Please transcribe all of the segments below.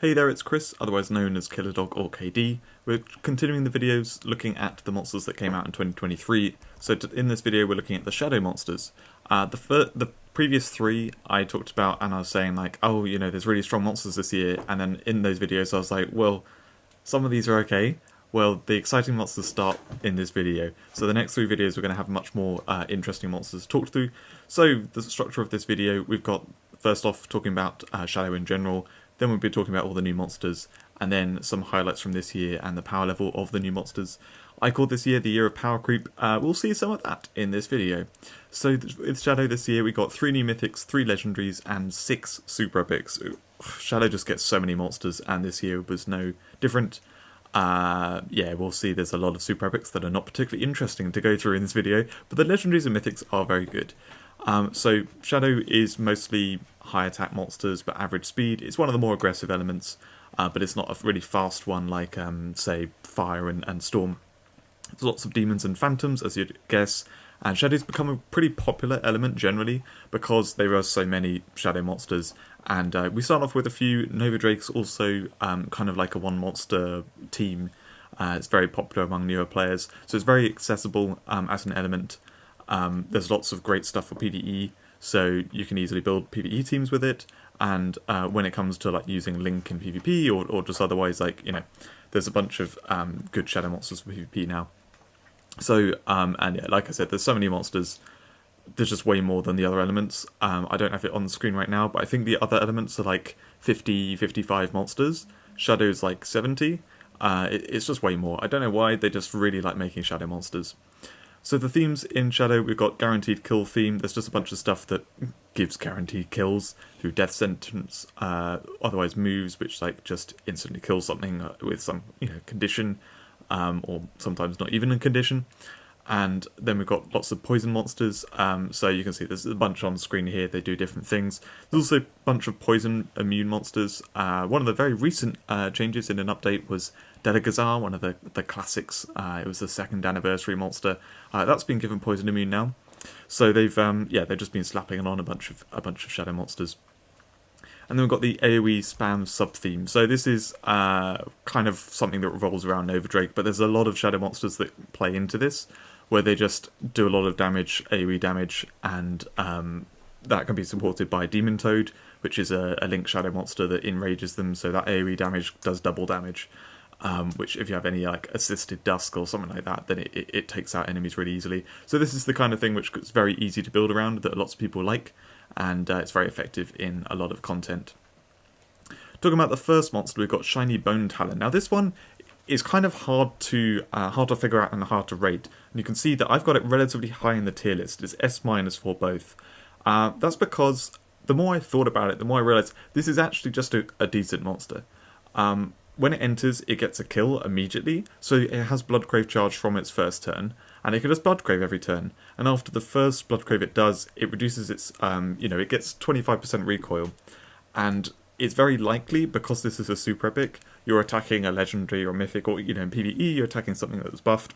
Hey there, it's Chris, otherwise known as Killer Dog or KD. We're continuing the videos looking at the monsters that came out in 2023. So in this video we're looking at the Shadow monsters. The previous three I talked about and I was saying like, oh, you know, there's really strong monsters this year, and then in those videos I was like, well, some of these are okay. Well, the exciting monsters start in this video. So the next three videos we're going to have much more interesting monsters to talk through. So the structure of this video, we've got first off talking about Shadow in general, then we'll be talking about all the new monsters, and then some highlights from this year and the power level of the new monsters. I called this year the year of power creep. We'll see some of that in this video. So with Shadow this year we got 3 new Mythics, 3 Legendaries and 6 Super Epics. Shadow just gets so many monsters and this year was no different. Yeah, we'll see there's a lot of Super Epics that are not particularly interesting to go through in this video, but the Legendaries and Mythics are very good. So Shadow is mostly high attack monsters but average speed. It's one of the more aggressive elements, but it's not a really fast one like, say, Fire and Storm. There's lots of demons and phantoms, as you'd guess, and Shadow's become a pretty popular element generally because there are so many Shadow monsters. And we start off with a few Nova Drakes, also kind of like a one monster team. It's very popular among newer players, so it's very accessible as an element. There's lots of great stuff for PvE, so you can easily build PvE teams with it. And when it comes to like using Link in PvP or just otherwise, like, you know, there's a bunch of good Shadow monsters for PvP now. So and yeah, like I said, there's so many monsters. There's just way more than the other elements. I don't have it on the screen right now, but I think the other elements are like 50, 55 monsters. Shadow's like 70. It's just way more. I don't know why, they just really like making Shadow monsters. So the themes in Shadow, we've got guaranteed kill theme. There's just a bunch of stuff that gives guaranteed kills through death sentence, otherwise moves which like just instantly kill something with some, you know, condition, or sometimes not even a condition. And then we've got lots of poison monsters, so you can see there's a bunch on screen here, they do different things. There's also a bunch of poison immune monsters. One of the very recent changes in an update was Delegazar, one of the classics. It was the 2nd anniversary monster. That's been given poison immune now. So they've they've just been slapping on a bunch of Shadow monsters. And then we've got the AoE spam sub-theme. So this is kind of something that revolves around Nova Drake, but there's a lot of Shadow monsters that play into this, where they just do a lot of damage, AoE damage, and that can be supported by Demon Toad, which is a Link Shadow monster that enrages them, so that AoE damage does double damage, which if you have any like assisted Dusk or something like that, then it takes out enemies really easily. So this is the kind of thing which is very easy to build around, that lots of people like, and it's very effective in a lot of content. Talking about the first monster, we've got Shiny Bone Talon. Now this one is kind of hard to figure out and hard to rate. And you can see that I've got it relatively high in the tier list. It's S- for both. That's because the more I thought about it, the more I realised this is actually just a decent monster. When it enters, it gets a kill immediately, so it has Bloodcrave charge from its first turn, and it can just Bloodcrave every turn. And after the first Bloodcrave it does, it reduces its, it gets 25% recoil. And it's very likely, because this is a Super Epic, you're attacking a Legendary or Mythic, or, you know, in PvE you're attacking something that was buffed.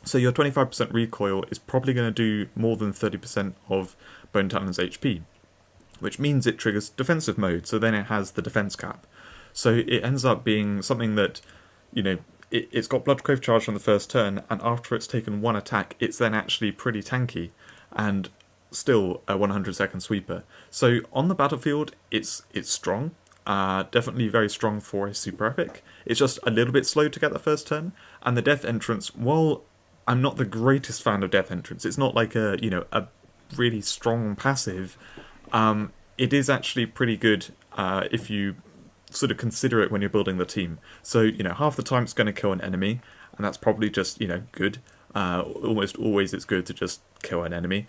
So your 25% recoil is probably going to do more than 30% of Bone Talon's HP, which means it triggers defensive mode, so then it has the defense cap. So it ends up being something that, you know, it's got Bloodcrave charge on the first turn, and after it's taken one attack, it's then actually pretty tanky, and still a 100-second sweeper. So on the battlefield, it's strong. Definitely very strong for a Super Epic. It's just a little bit slow to get the first turn, and the Death Entrance, while I'm not the greatest fan of Death Entrance, it's not like a really strong passive. It is actually pretty good if you sort of consider it when you're building the team. So, you know, half the time it's going to kill an enemy, and that's probably just, you know, good. Almost always it's good to just kill an enemy.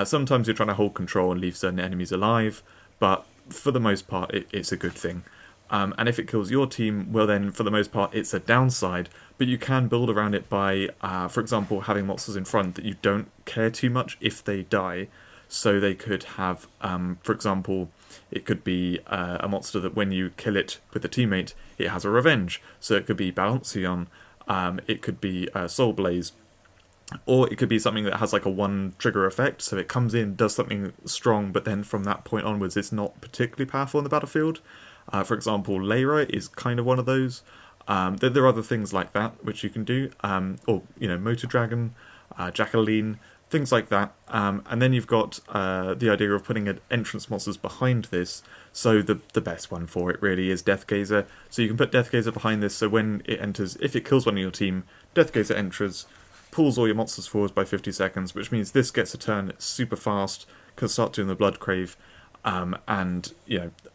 Sometimes you're trying to hold control and leave certain enemies alive, but for the most part it's a good thing. And if it kills your team, well then for the most part it's a downside, but you can build around it by, for example, having monsters in front that you don't care too much if they die. So they could have, for example, it could be a monster that when you kill it with a teammate, it has a revenge. So it could be Balancion, it could be Soul Blaze, or it could be something that has like a one trigger effect. So it comes in, does something strong, but then from that point onwards it's not particularly powerful in the battlefield. For example, Lyra is kind of one of those. There are other things like that which you can do, or Motor Dragon, Jacqueline, things like that. And then you've got the idea of putting entrance monsters behind this. So the best one for it really is Deathgazer. So you can put Deathgazer behind this, so when it enters, if it kills one of your team, Deathgazer enters, pulls all your monsters forward by 50 seconds, which means this gets a turn super fast, can start doing the Blood Crave, and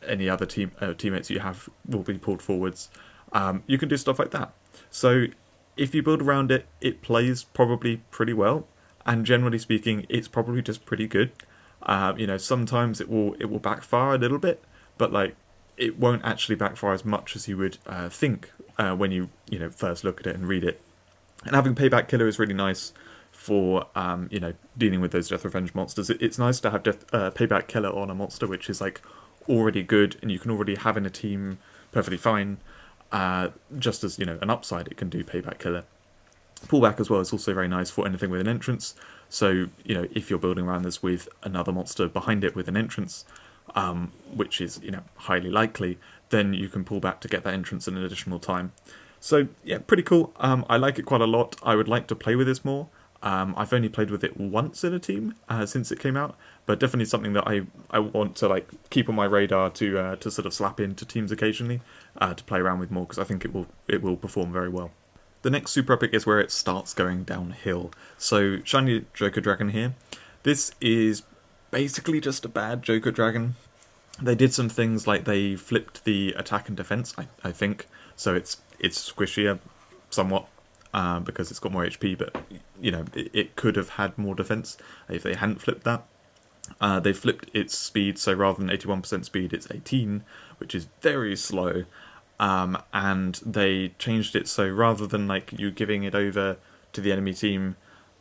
any other teammates you have will be pulled forwards. You can do stuff like that. So if you build around it, it plays probably pretty well, and generally speaking, it's probably just pretty good. Sometimes it will backfire a little bit, but it won't actually backfire as much as you would think when you first look at it and read it. And having Payback Killer is really nice for dealing with those Death Revenge monsters. It's nice to have Payback Killer on a monster which is already good and you can already have in a team perfectly fine. Just as an upside, it can do Payback Killer. Pullback as well is also very nice for anything with an entrance. So if you're building around this with another monster behind it with an entrance, which is highly likely, then you can pull back to get that entrance in an additional time. So yeah, pretty cool. I like it quite a lot. I would like to play with this more. I've only played with it once in a team since it came out, but definitely something that I want to keep on my radar to sort of slap into teams occasionally to play around with more, because I think it will perform very well. The next super epic is where it starts going downhill. So Shiny Joker Dragon here. This is basically just a bad Joker Dragon. They did some things like they flipped the attack and defense, I think. So it's squishier somewhat because it's got more HP, but it could have had more defense if they hadn't flipped that. They flipped its speed, so rather than 81% speed, it's 18, which is very slow. And they changed it so rather than you giving it over to the enemy team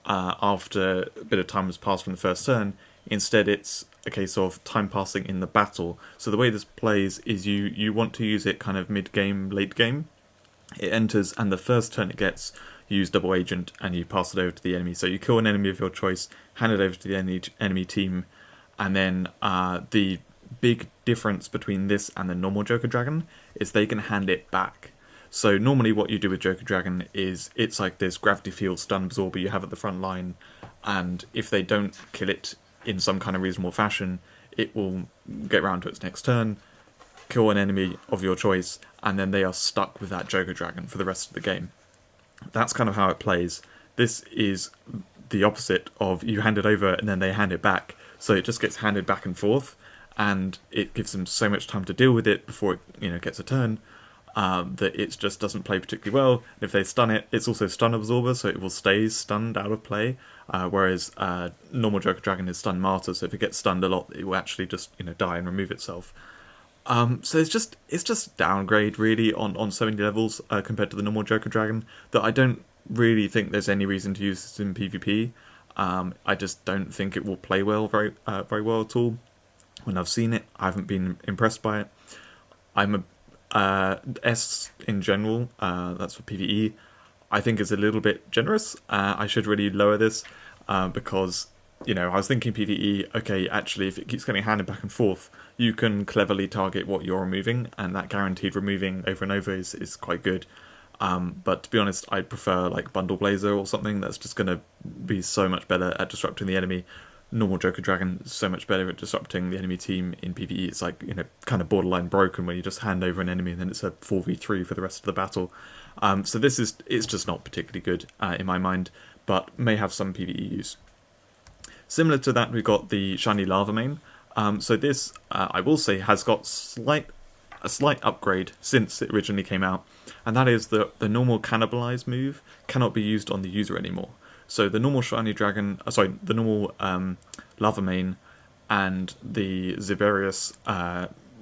after a bit of time has passed from the first turn, instead it's a case of time passing in the battle. So the way this plays is you want to use it kind of mid-game, late-game. It enters, and the first turn it gets, you use Double Agent, and you pass it over to the enemy. So you kill an enemy of your choice, hand it over to the enemy team, and then the big difference between this and the normal Joker Dragon is they can hand it back. So normally what you do with Joker Dragon is it's like this gravity field stun absorber you have at the front line, and if they don't kill it in some kind of reasonable fashion, it will get round to its next turn, kill an enemy of your choice, and then they are stuck with that Joker Dragon for the rest of the game. That's kind of how it plays. This is the opposite of you hand it over and then they hand it back. So it just gets handed back and forth, and it gives them so much time to deal with it before it gets a turn, that it just doesn't play particularly well. And if they stun it, it's also stun absorber, so it will stay stunned out of play, whereas normal Joker Dragon is stun martyr, so if it gets stunned a lot, it will actually just die and remove itself. So it's just downgrade really on so many levels compared to the normal Joker Dragon, that I don't really think there's any reason to use this in PvP. I just don't think it will play well very well at all. When I've seen it, I haven't been impressed by it. I'm a S in general, that's for PvE. I think it's a little bit generous. I should really lower this because I was thinking PvE, okay, actually if it keeps getting handed back and forth, you can cleverly target what you're removing, and that guaranteed removing over and over is quite good. But to be honest, I'd prefer Bundle Blazer or something that's just going to be so much better at disrupting the enemy. Normal Joker Dragon is so much better at disrupting the enemy team in PvE. It's kind of borderline broken when you just hand over an enemy and then it's a 4v3 for the rest of the battle. So it's just not particularly good in my mind, but may have some PvE use. Similar to that, we've got the Shiny Lava Mane. So this, I will say, has got a slight upgrade since it originally came out, and that is the normal Cannibalize move cannot be used on the user anymore. So the normal Shiny Dragon, the normal Lava Mane and the Ziverius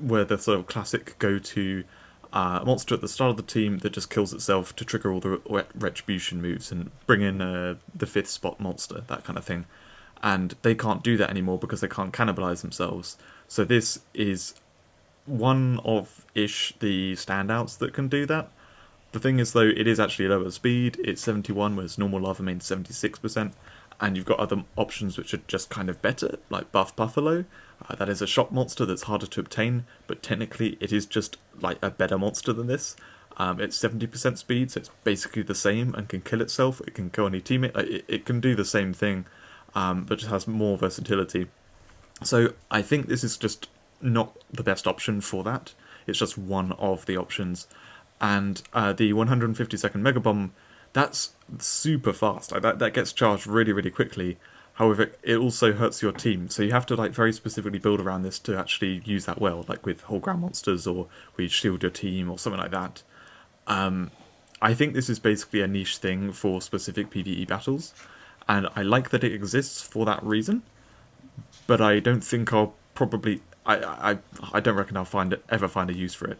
were the sort of classic go-to monster at the start of the team that just kills itself to trigger all the Retribution moves and bring in the 5th spot monster, that kind of thing. And they can't do that anymore because they can't cannibalize themselves. So this is one of the standouts that can do that. The thing is, though, it is actually lower speed. It's 71, whereas normal Lava Mane is 76%. and you've got other options which are just kind of better, like Buff Buffalo. That is a shop monster that's harder to obtain, but technically it is just like a better monster than this. It's 70% speed, so it's basically the same and can kill itself. It can kill any teammate. It can do the same thing, but just has more versatility. So I think this is just not the best option for that. It's just one of the options. And the 150-second Mega Bomb, that's super fast. That gets charged really, really quickly. However, it also hurts your team, so you have to like very specifically build around this to actually use that well, like with whole ground monsters or where you shield your team or something like that. I think this is basically a niche thing for specific PvE battles, and I like that it exists for that reason. But I don't think I'll probably I don't reckon I'll ever find a use for it.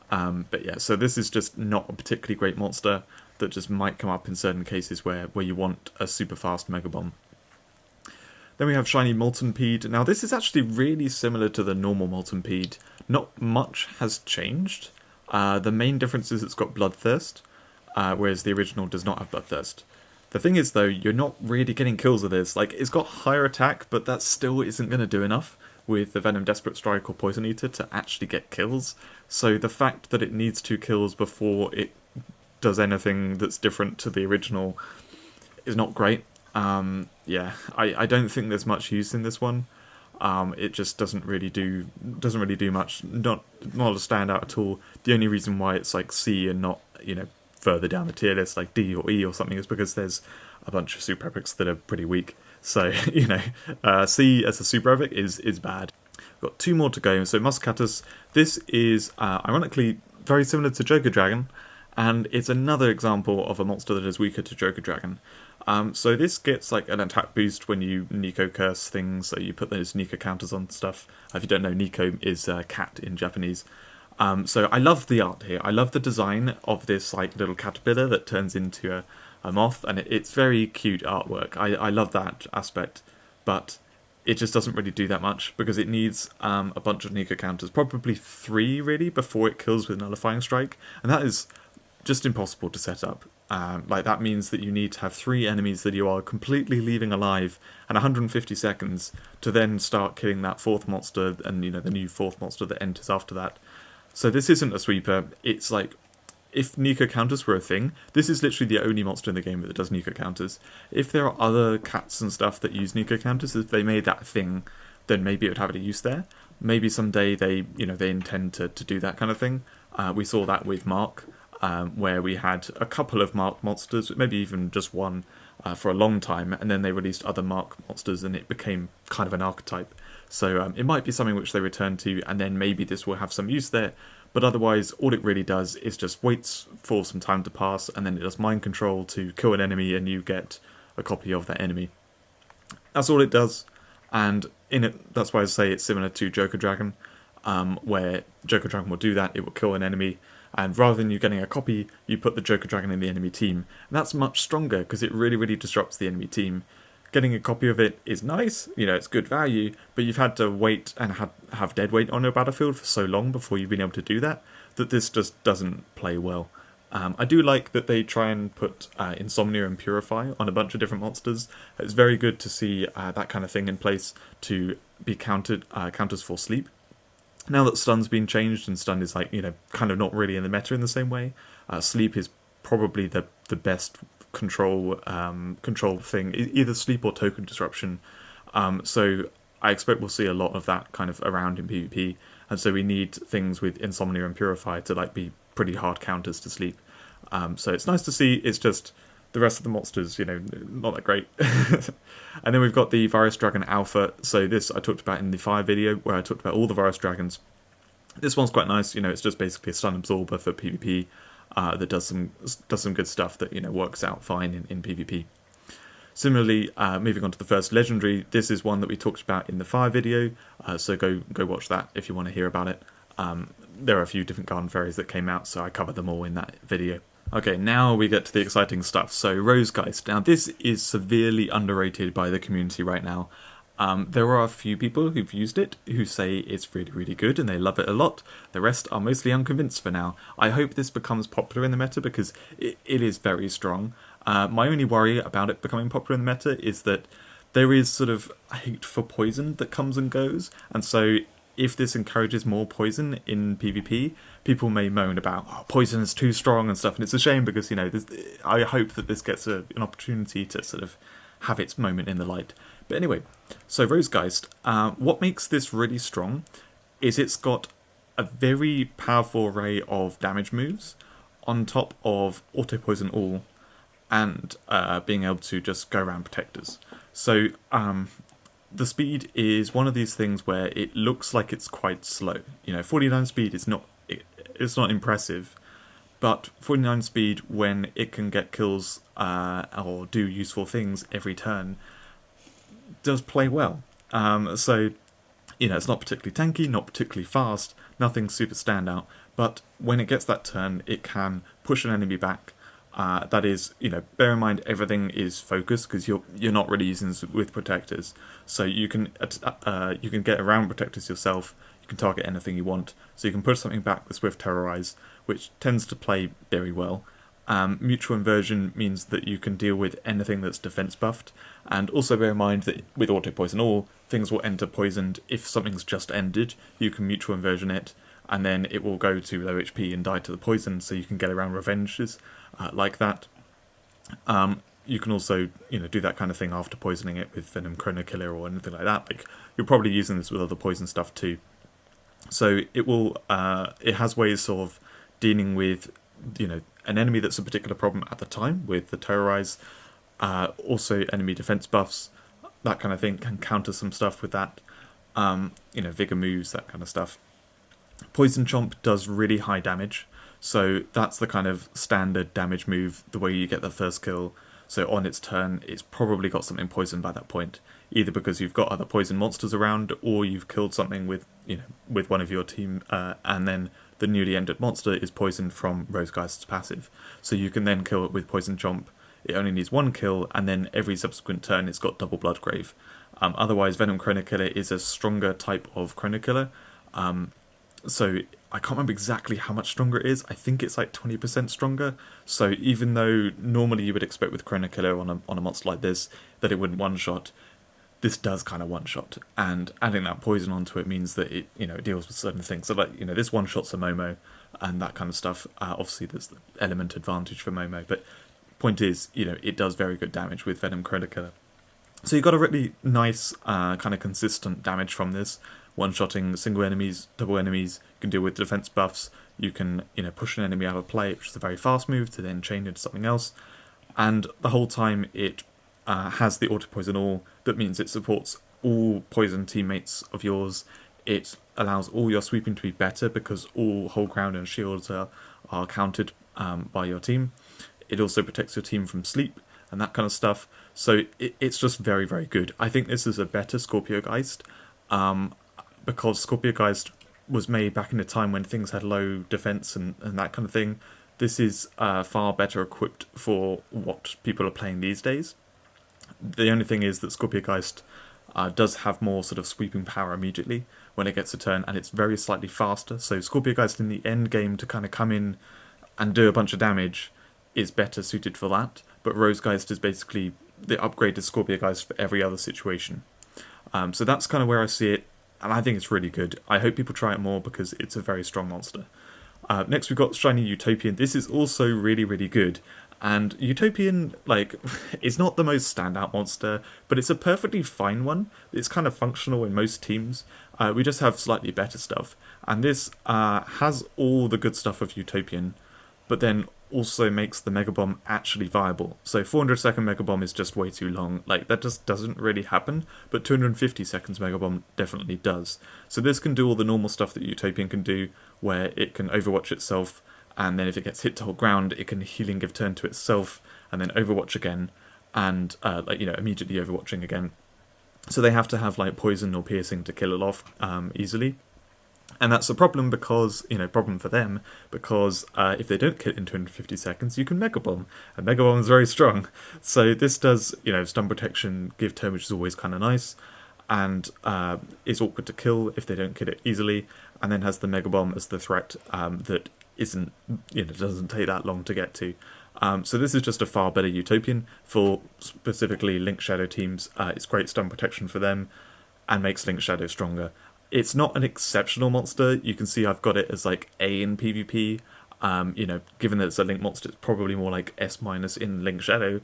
But yeah, so this is just not a particularly great monster that just might come up in certain cases where you want a super fast Mega Bomb. Then we have Shiny Moltenpeed. Now this is actually really similar to the normal Moltenpeed. Not much has changed. The main difference is it's got Bloodthirst, whereas the original does not have Bloodthirst. The thing is though, you're not really getting kills with this. Like, it's got higher attack, but that still isn't going to do enough with the Venom Desperate Strike or Poison Eater to actually get kills. So the fact that it needs 2 kills before it does anything that's different to the original is not great. Yeah, I don't think there's much use in this one. It just doesn't really do much. Not a standout at all. The only reason why it's like C and not, you know, further down the tier list like D or E or something is because there's a bunch of super epics that are pretty weak. So, you know, C as a super epic is bad. We've got 2 more to go. So Muscatus, this is ironically very similar to Joker Dragon, and it's another example of a monster that is weaker to Joker Dragon. So this gets like an attack boost when you Nico curse things, so you put those Nico counters on stuff. If you don't know, Nico is cat in Japanese. So I love the art here. I love the design of this like little caterpillar that turns into a moth, and it's very cute artwork. I love that aspect, but it just doesn't really do that much because it needs a bunch of Nico counters, probably 3 really, before it kills with Nullifying Strike, and that is just impossible to set up. Like, that means that you need to have 3 enemies that you are completely leaving alive and 150 seconds to then start killing that 4th monster and, you know, the new 4th monster that enters after that. So this isn't a sweeper. It's like, if Nico counters were a thing, this is literally the only monster in the game that does Nico counters. If there are other cats and stuff that use Nico counters, if they made that a thing, then maybe it would have a use there. Maybe someday they intend to do that kind of thing. We saw that with Mark, where we had a couple of Mark monsters, maybe even just one, for a long time, and then they released other Mark monsters and it became kind of an archetype. So it might be something which they return to, and then maybe this will have some use there, but otherwise all it really does is just waits for some time to pass, and then it does mind control to kill an enemy and you get a copy of that enemy. That's all it does, and in it, that's why I say it's similar to Joker Dragon, where Joker Dragon will do that, it will kill an enemy, and rather than you getting a copy, you put the Joker Dragon in the enemy team. And that's much stronger, because it really, really disrupts the enemy team. Getting a copy of it is nice, you know, it's good value, but you've had to wait and have dead weight on your battlefield for so long before you've been able to do that, that this just doesn't play well. I do like that they try and put Insomnia and Purify on a bunch of different monsters. It's very good to see that kind of thing in place to be counters for sleep. Now that Stun's been changed and Stun is like, you know, kind of not really in the meta in the same way, Sleep is probably the best control thing, either Sleep or Token Disruption. So I expect we'll see a lot of that kind of around in PvP, and so we need things with Insomnia and Purify to like be pretty hard counters to Sleep. So it's nice to see. It's just the rest of the monsters, you know, not that great. And then we've got the Virus Dragon Alpha. So this I talked about in the Fire video, where I talked about all the Virus Dragons. This one's quite nice. You know, it's just basically a stun absorber for PvP that does some good stuff that, you know, works out fine in PvP. Similarly, moving on to the first Legendary, this is one that we talked about in the Fire video, so go watch that if you want to hear about it. There are a few different Garden Fairies that came out, so I covered them all in that video. Okay, now we get to the exciting stuff. So Rosegeist. Now this is severely underrated by the community right now. There are a few people who've used it who say it's really, really good and they love it a lot. The rest are mostly unconvinced for now. I hope this becomes popular in the meta because it is very strong. My only worry about it becoming popular in the meta is that there is sort of hate for poison that comes and goes, and so if this encourages more poison in PvP, people may moan about, oh, poison is too strong and stuff, and it's a shame because, you know, I hope that this gets an opportunity to sort of have its moment in the light. But anyway, so Rosegeist, what makes this really strong is it's got a very powerful array of damage moves on top of auto poison all and being able to just go around protectors. So the speed is one of these things where it looks like it's quite slow. You know, 49 speed is not it's not impressive, but 49 speed when it can get kills or do useful things every turn does play well. So, you know, it's not particularly tanky, not particularly fast, nothing super standout, but when it gets that turn, it can push an enemy back. That is, you know, bear in mind everything is focused because you're not really using this with protectors, so you can get around protectors yourself. You can target anything you want, so you can push something back with Swift Terrorize, which tends to play very well. Mutual Inversion means that you can deal with anything that's defense buffed, and also bear in mind that with Auto Poison All, things will enter poisoned if something's just ended. You can Mutual Inversion it, and then it will go to low HP and die to the poison, so you can get around revenges like that. You can also, you know, do that kind of thing after poisoning it with Venom Chrono Killer or anything like that. Like, you're probably using this with other poison stuff too. So it will, it has ways of dealing with, you know, an enemy that's a particular problem at the time with the Terrorize, also enemy defense buffs, that kind of thing, can counter some stuff with that. You know, vigor moves, that kind of stuff. Poison Chomp does really high damage, so that's the kind of standard damage move, the way you get the first kill. So on its turn, it's probably got something poisoned by that point, either because you've got other poison monsters around, or you've killed something with, you know, with one of your team, and then the newly entered monster is poisoned from Rosegeist's passive. So you can then kill it with Poison Chomp. It only needs one kill, and then every subsequent turn it's got double Bloodgrave. Otherwise, Venom Chrono Killer is a stronger type of Chrono Killer. So I can't remember exactly how much stronger it is. I think it's like 20% stronger. So even though normally you would expect with Chrono Killer on a monster like this that it wouldn't one-shot, this does kind of one-shot. And adding that poison onto it means that it, you know, it deals with certain things. So like, you know, this one-shots a Momo and that kind of stuff. Obviously there's the element advantage for Momo, but point is, you know, it does very good damage with Venom Chrono Killer. So you've got a really nice kind of consistent damage from this. One-shotting single enemies, double enemies, you can deal with defense buffs, you can, you know, push an enemy out of play, which is a very fast move, to then chain into something else, and the whole time it has the auto poison all. That means it supports all poison teammates of yours. It allows all your sweeping to be better because all hold ground and shields are counted by your team. It also protects your team from sleep and that kind of stuff, so it's just very, very good. I think this is a better Scorpio Geist, because Scorpio Geist was made back in a time when things had low defense and that kind of thing. This is far better equipped for what people are playing these days. The only thing is that Scorpio Geist does have more sort of sweeping power immediately when it gets a turn, and it's very slightly faster. So Scorpio Geist in the end game to kind of come in and do a bunch of damage is better suited for that. But Rosegeist is basically the upgraded Scorpio Geist for every other situation. So that's kind of where I see it. And I think it's really good. I hope people try it more because it's a very strong monster. Next we've got Shiny Utopian. This is also really, really good. And Utopian, like, it's not the most standout monster, but it's a perfectly fine one. It's kind of functional in most teams. We just have slightly better stuff. And this has all the good stuff of Utopian, but then also makes the Mega Bomb actually viable. So 400 second Mega Bomb is just way too long. Like, that just doesn't really happen, but 250 seconds Mega Bomb definitely does. So this can do all the normal stuff that Utopian can do, where it can overwatch itself, and then if it gets hit to hold ground, it can healing give turn to itself, and then overwatch again, and like, you know, immediately overwatching again. So they have to have like poison or piercing to kill it off easily. And that's a problem because, you know, problem for them, because if they don't kill it in 250 seconds, you can Mega Bomb, and Mega Bomb is very strong. So this does, you know, stun protection, give turn, which is always kind of nice. and is awkward to kill if they don't kill it easily, and then has the Mega Bomb as the threat that isn't, doesn't take that long to get to. So this is just a far better Utopian for specifically Link Shadow teams. It's great stun protection for them and makes Link Shadow stronger. It's not an exceptional monster. You can see I've got it as like A in PvP. Given that it's a Link monster, it's probably more like S- in Link Shadow.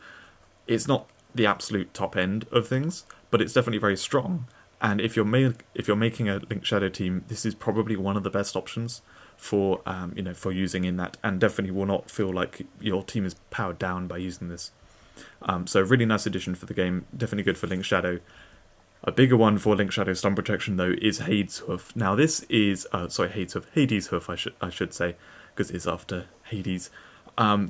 It's not the absolute top end of things, but it's definitely very strong. And if you're making a Link Shadow team, this is probably one of the best options for for using in that, and definitely will not feel like your team is powered down by using this. So really nice addition for the game, definitely good for Link Shadow. A bigger one for Link Shadow stun protection though is Hades Hoof. Now this is Hades Hoof I should say, because it's after Hades.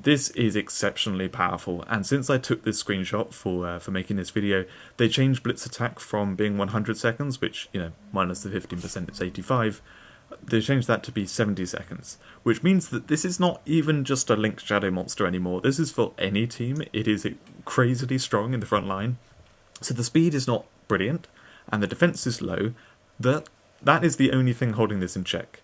This is exceptionally powerful, and since I took this screenshot for making this video, they changed Blitz attack from being 100 seconds, which minus the 15% it's 85. They changed that to be 70 seconds, which means that this is not even just a Link Shadow monster anymore. This is for any team. It is crazily strong in the front line. So the speed is not brilliant, and the defense is low. That is the only thing holding this in check.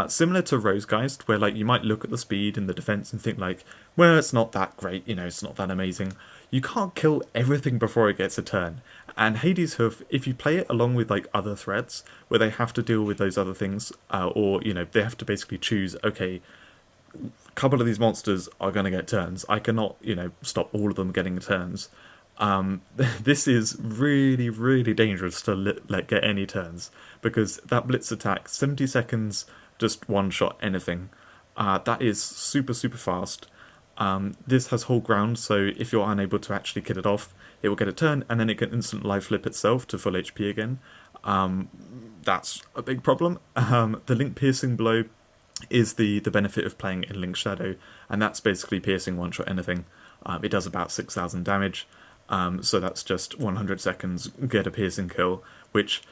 Similar to Rosegeist, where like you might look at the speed and the defense and think like, well, it's not that great, it's not that amazing. You can't kill everything before it gets a turn. And Hades Hoof, if you play it along with like other threats, where they have to deal with those other things, or they have to basically choose, okay, a couple of these monsters are going to get turns. I cannot, stop all of them getting turns. This is really, really dangerous to let get any turns, because that Blitz attack, 70 seconds, just one shot anything. That is super, super fast. This has hold ground, so if you're unable to actually kill it off, it will get a turn, and then it can instant life flip itself to full HP again. That's a big problem. The Link Piercing Blow is the benefit of playing in Link Shadow, and that's basically piercing one shot anything. It does about 6,000 damage, so that's just 100 seconds, get a piercing kill, which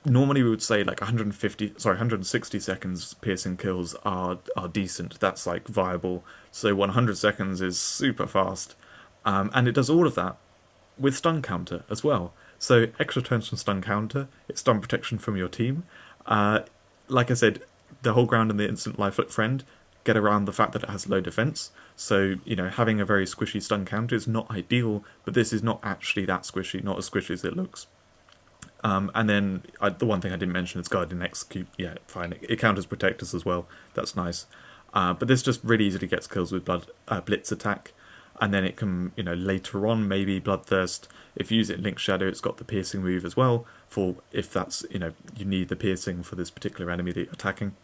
normally we would say like 160 seconds piercing kills are decent. That's like viable. So 100 seconds is super fast, and it does all of that with stun counter as well. So extra turns from stun counter, it's stun protection from your team. Like I said, the whole ground and the instant life flip friend get around the fact that it has low defense. So having a very squishy stun counter is not ideal, but this is not actually that squishy, not as squishy as it looks. And then the one thing I didn't mention is Guard and Execute. Yeah, fine. It counters Protectors as well. That's nice. But this just really easily gets kills with Blitz attack. And then it can, later on, maybe Bloodthirst. If you use it in Link Shadow, it's got the piercing move as well, for if that's, you need the piercing for this particular enemy that you're attacking.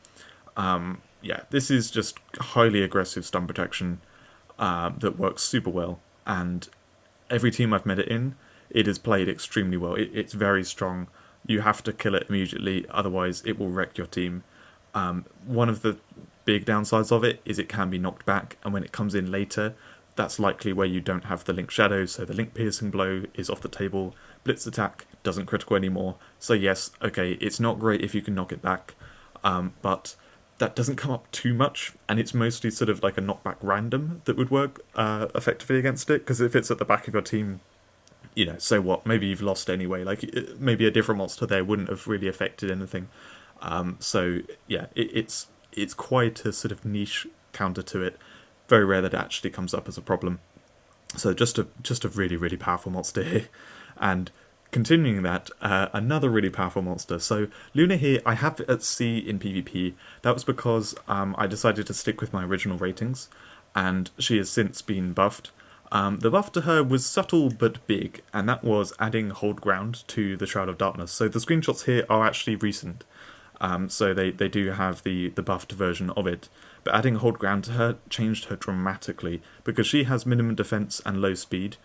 Yeah, this is just highly aggressive stun protection that works super well. And every team I've met it in, it has played extremely well. It's very strong. You have to kill it immediately, otherwise it will wreck your team. One of the big downsides of it is it can be knocked back, and when it comes in later, that's likely where you don't have the Link Shadow, so the Link Piercing Blow is off the table. Blitz attack doesn't critical anymore. So yes, okay, it's not great if you can knock it back, but that doesn't come up too much, and it's mostly sort of like a knockback random that would work effectively against it, because if it's at the back of your team, so what? Maybe you've lost anyway. Like, maybe a different monster there wouldn't have really affected anything. So yeah, it's quite a sort of niche counter to it. Very rare that it actually comes up as a problem. So just a really, really powerful monster here. And continuing that, another really powerful monster. So Luna here, I have at C in PvP. That was because I decided to stick with my original ratings, and she has since been buffed. The buff to her was subtle but big, and that was adding hold ground to the Shroud of Darkness. So the screenshots here are actually recent. So they do have the buffed version of it. But adding hold ground to her changed her dramatically, because she has minimum defense and low speed.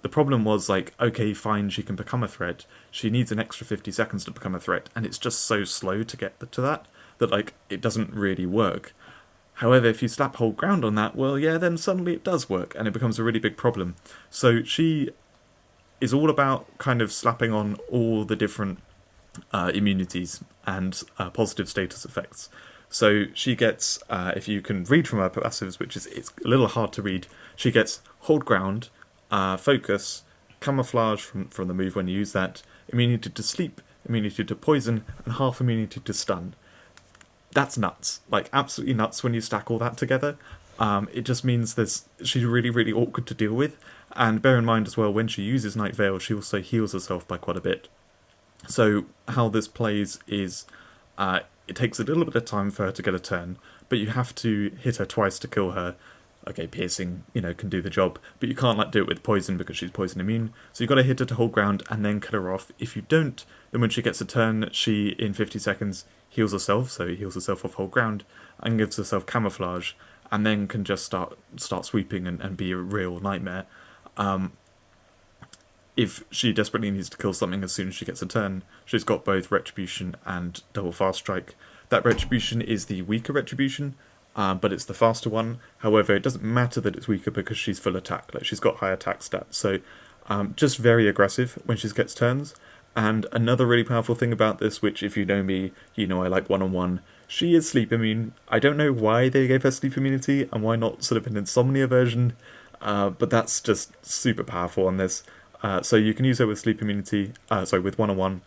The problem was, like, okay, fine, she can become a threat. She needs an extra 50 seconds to become a threat, and it's just so slow to get to that, like, it doesn't really work. However, if you slap hold ground on that, well, yeah, then suddenly it does work, and it becomes a really big problem. So she is all about kind of slapping on all the different immunities and positive status effects. So she gets, if you can read from her passives, which is it's a little hard to read, she gets hold ground, focus, camouflage from the move when you use that, immunity to sleep, immunity to poison, and half immunity to stun. That's nuts. Like, absolutely nuts when you stack all that together. It just means she's really, really awkward to deal with. And bear in mind as well, when she uses Night Veil, she also heals herself by quite a bit. So how this plays is, it takes a little bit of time for her to get a turn, but you have to hit her twice to kill her. Okay, piercing, can do the job, but you can't do it with poison because she's poison immune. So you've got to hit her to hold ground and then kill her off. If you don't, then when she gets a turn, she in 50 seconds heals herself, so heals herself off hold ground and gives herself camouflage, and then can just start sweeping and be a real nightmare. If she desperately needs to kill something as soon as she gets a turn, she's got both Retribution and double fast strike. That Retribution is the weaker Retribution, but it's the faster one. However, it doesn't matter that it's weaker because she's full attack. She's got high attack stats, so just very aggressive when she gets turns. And another really powerful thing about this, which if you know me, you know I like one-on-one, she is sleep immune. I don't know why they gave her sleep immunity and why not sort of an insomnia version, but that's just super powerful on this. So you can use her with sleep immunity, with one-on-one.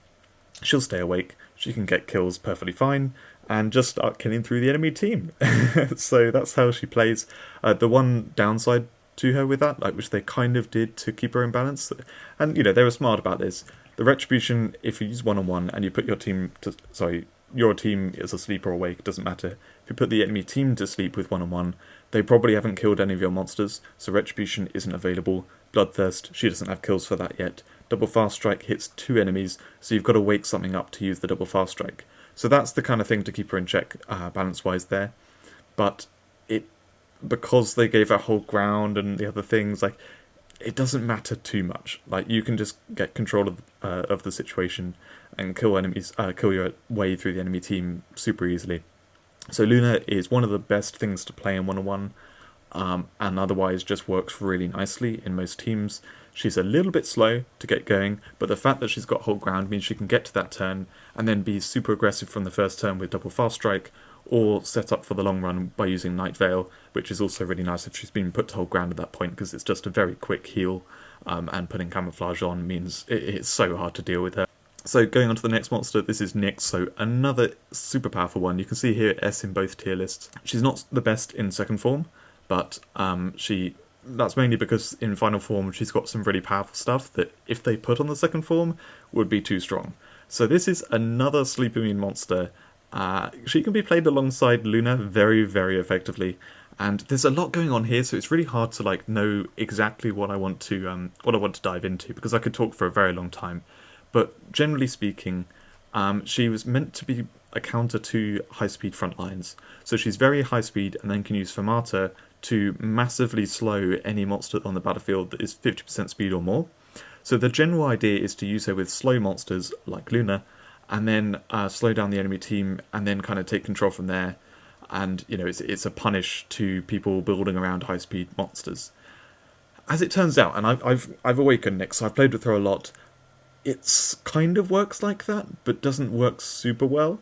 She'll stay awake, she can get kills perfectly fine, and just start killing through the enemy team. So that's how she plays. The one downside to her with that, which they kind of did to keep her in balance, and they were smart about this. The Retribution, if you use one-on-one and you put your team is asleep or awake, doesn't matter. If you put the enemy team to sleep with one-on-one, they probably haven't killed any of your monsters, so Retribution isn't available. Bloodthirst, she doesn't have kills for that yet. Double fast strike hits 2 enemies, so you've got to wake something up to use the double fast strike. So that's the kind of thing to keep her in check, balance-wise there. But because they gave her whole ground and the other things, it doesn't matter too much. You can just get control of the situation and kill enemies, kill your way through the enemy team super easily. So Luna is one of the best things to play in one-on-one, and otherwise just works really nicely in most teams. She's a little bit slow to get going, but the fact that she's got hold ground means she can get to that turn and then be super aggressive from the first turn with double fast strike, or set up for the long run by using Night Veil, which is also really nice if she's been put to hold ground at that point, because it's just a very quick heal, and putting camouflage on means it's so hard to deal with her. So going on to the next monster, this is Nyx, so another super powerful one. You can see here S in both tier lists. She's not the best in second form, but that's mainly because in final form she's got some really powerful stuff that if they put on the second form would be too strong. So this is another sleep immune monster. She can be played alongside Luna very, very effectively, and there's a lot going on here, so it's really hard to know exactly what I want to dive into, because I could talk for a very long time. But generally speaking, she was meant to be a counter to high-speed front lines. So she's very high-speed and then can use Fermata to massively slow any monster on the battlefield that is 50% speed or more. So the general idea is to use her with slow monsters like Luna, and then slow down the enemy team, and then kind of take control from there. And it's a punish to people building around high-speed monsters. As it turns out, and I've awakened Nyx, so I've played with her a lot. It's kind of works like that, but doesn't work super well.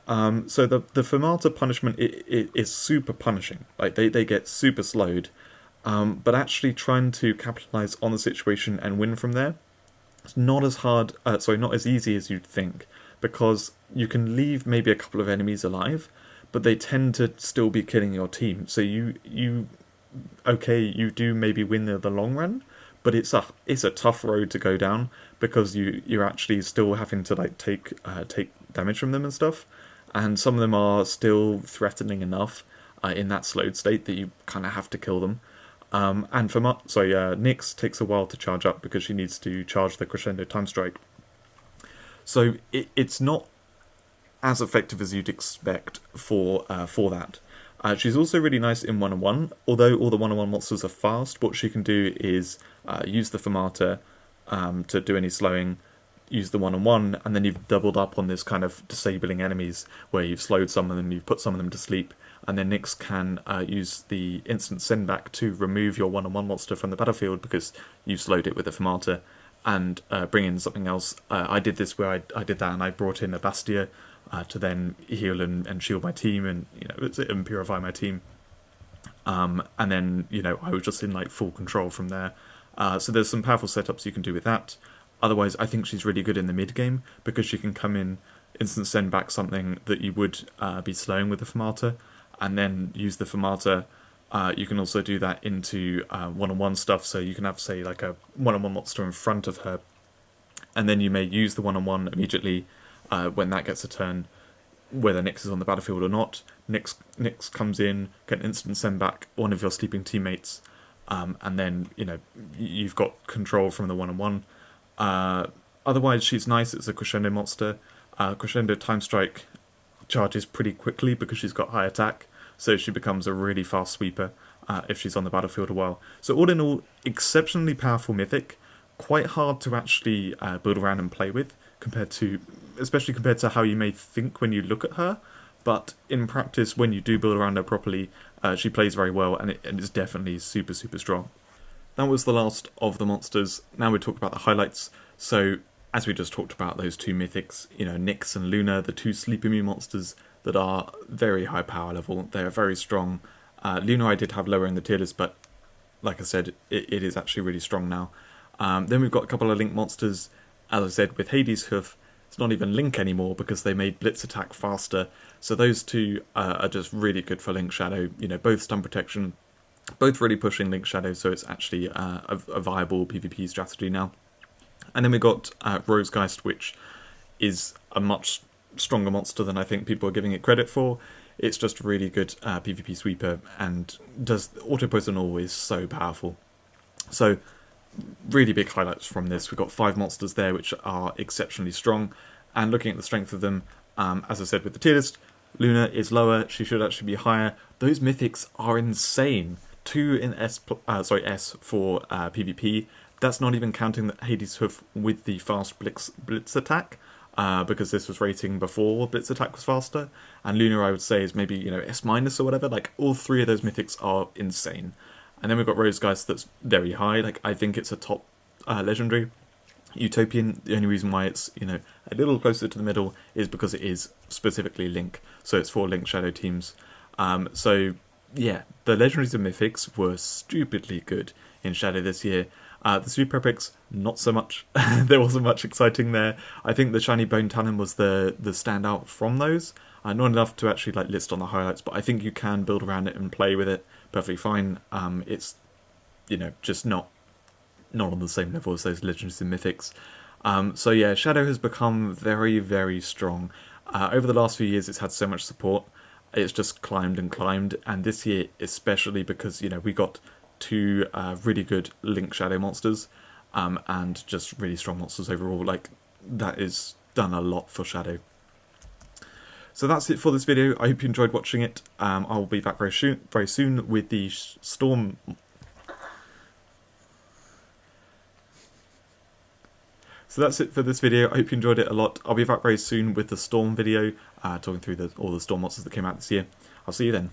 So the Fermata punishment is super punishing. They get super slowed, but actually trying to capitalize on the situation and win from there, it's not as hard. Not as easy as you'd think, because you can leave maybe a couple of enemies alive, but they tend to still be killing your team. So you do maybe win the long run, but it's a tough road to go down, because you're actually still having to take damage from them and stuff, and some of them are still threatening enough in that slowed state that you kind of have to kill them. Nyx takes a while to charge up because she needs to charge the Crescendo Time Strike. So it's not as effective as you'd expect for that. She's also really nice in one-on-one. Although all the one-on-one monsters are fast, what she can do is use the Fermata to do any slowing, use the one-on-one, and then you've doubled up on this kind of disabling enemies, where you've slowed some of them, you've put some of them to sleep, and then Nyx can use the instant send back to remove your one-on-one monster from the battlefield, because you've slowed it with the Fermata, and bring in something else. I did this where I did that, and I brought in a Bastia to then heal and shield my team, and purify my team. And then I was just in full control from there. So there's some powerful setups you can do with that. Otherwise, I think she's really good in the mid game because she can come in, instant send back something that you would be slowing with the Fermata, and then use the Fermata. You can also do that into one-on-one stuff, so you can have, say, like a one-on-one monster in front of her, and then you may use the one-on-one immediately when that gets a turn, whether Nyx is on the battlefield or not. Nyx comes in, can instant send back one of your sleeping teammates, and then, you know, you've got control from the one-on-one. Otherwise, she's nice. It's a crescendo monster. Crescendo Time Strike charges pretty quickly because she's got high attack, so she becomes a really fast sweeper if she's on the battlefield a while. So all in all, exceptionally powerful mythic, quite hard to actually build around and play with, especially compared to how you may think when you look at her. But in practice, when you do build around her properly, she plays very well, and it's definitely super, super strong. That was the last of the monsters. Now we talk about the highlights. So, as we just talked about, those two mythics, you know, Nyx and Luna, the two sleep immune monsters that are very high power level. They are very strong. Luna I did have lower in the tier list, but like I said, it is actually really strong now. Then we've got a couple of Link monsters. As I said, with Hades Hoof, it's not even Link anymore because they made Blitz attack faster. So those two are just really good for Link Shadow. You know, both stun protection, both really pushing Link Shadow, so it's actually a viable PvP strategy now. And then we got Rosegeist, which is a much stronger monster than I think people are giving it credit for. It's just a really good PvP sweeper, and does auto poison always so powerful. So really big highlights from this. We've got 5 monsters there which are exceptionally strong, and looking at the strength of them, as I said with the tier list, Luna is lower, she should actually be higher. Those mythics are insane. 2 in S for PvP. That's not even counting the Hades Hoof with the fast Blitz attack, because this was rating before Blitz attack was faster. And Luna, I would say, is maybe, you know, S- or whatever. Like, all 3 of those mythics are insane. And then we've got Rosegeist that's very high. Like, I think it's a top legendary. Utopian, the only reason why it's, you know, a little closer to the middle is because it is specifically Link. So it's for Link Shadow teams. So, yeah, the legendaries and mythics were stupidly good in Shadow this year. The super epics, not so much. There wasn't much exciting there. I think the shiny Bone Talon was the standout from those. Not enough to actually like list on the highlights, but I think you can build around it and play with it perfectly fine. It's, you know, just not on the same level as those legendaries and mythics. So yeah, Shadow has become very, very strong. Over the last few years, it's had so much support. It's just climbed and climbed, and this year especially because, you know, we got 2 really good Link Shadow monsters, and just really strong monsters overall. Like, that is done a lot for Shadow. So that's it for this video. I hope you enjoyed watching it. I'll be back very soon with the Storm. So that's it for this video. I hope you enjoyed it a lot. I'll be back very soon with the Storm video, talking through all the Storm monsters that came out this year. I'll see you then.